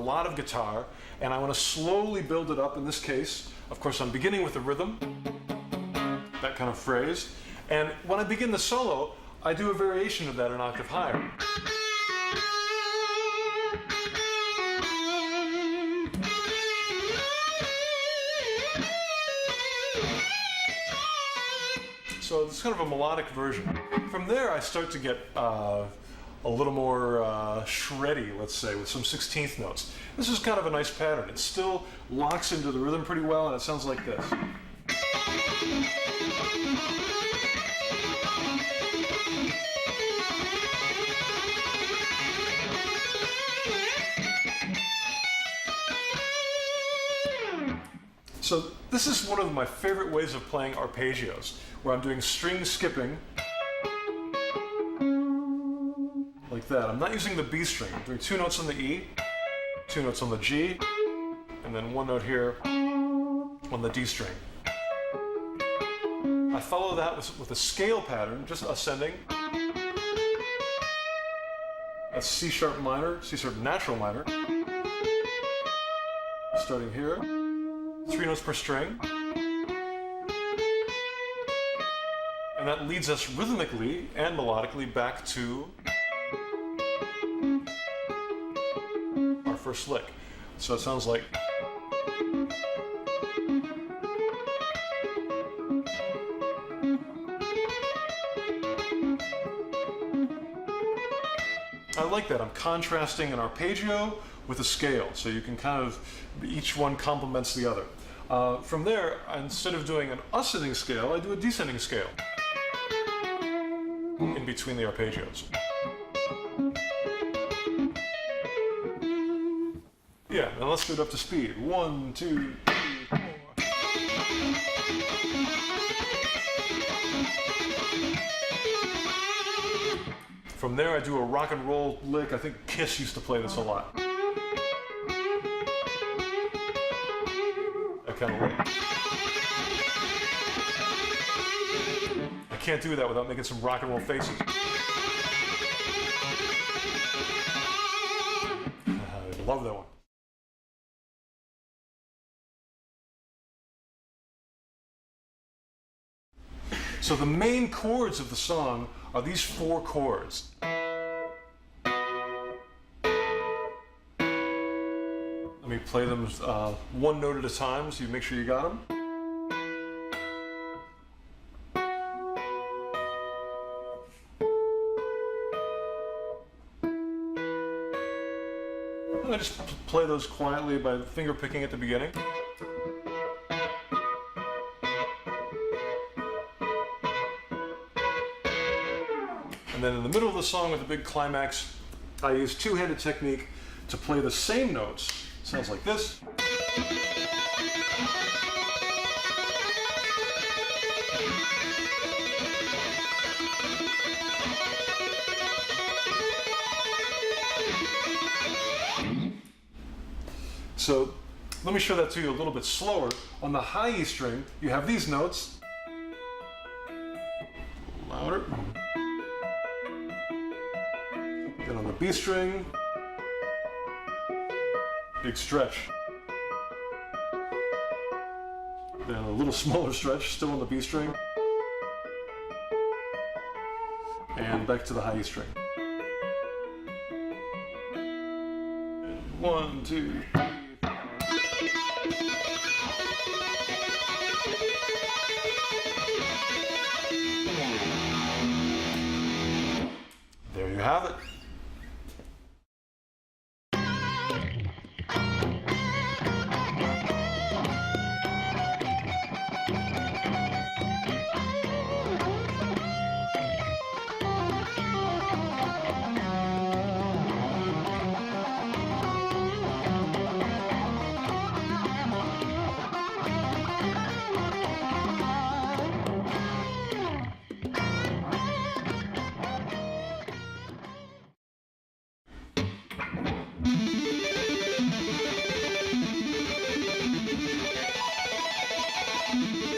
lot of guitar, and I want to slowly build it up. In this case, of course, I'm beginning with the rhythm, that kind of phrase, and when I begin the solo, I do a variation of that an octave higher. So it's kind of a melodic version. From there, I start to get a little more shreddy, let's say, with some 16th notes. This is kind of a nice pattern. It still locks into the rhythm pretty well, and it sounds like this. So this is one of my favorite ways of playing arpeggios, where I'm doing string skipping, like that. I'm not using the B string. I'm doing 2 notes on the E, 2 notes on the G, and then 1 note here on the D string. I follow that with a scale pattern, just ascending. That's C sharp minor, C sharp natural minor. Starting here. 3 notes per string. And that leads us rhythmically and melodically back to our first lick. So it sounds like. I like that. I'm contrasting an arpeggio with a scale, so you can kind of, each one complements the other. From there, instead of doing an ascending scale, I do a descending scale in between the arpeggios. Yeah, now let's get up to speed. 1, 2, 3, 4. From there, I do a rock and roll lick. I think Kiss used to play this a lot. That kind of lick. I can't do that without making some rock and roll faces. I love that one. So the main chords of the song are these 4 chords. Let me play them 1 note at a time so you make sure you got them. And I just play those quietly by finger picking at the beginning. And then in the middle of the song with the big climax, I use two-handed technique to play the same notes. Sounds like this. So let me show that to you a little bit slower. On the high E string, you have these notes. Louder. Then on the B string, big stretch. Then a little smaller stretch, still on the B string. And back to the high E string. 1, 2, 3. There you have it.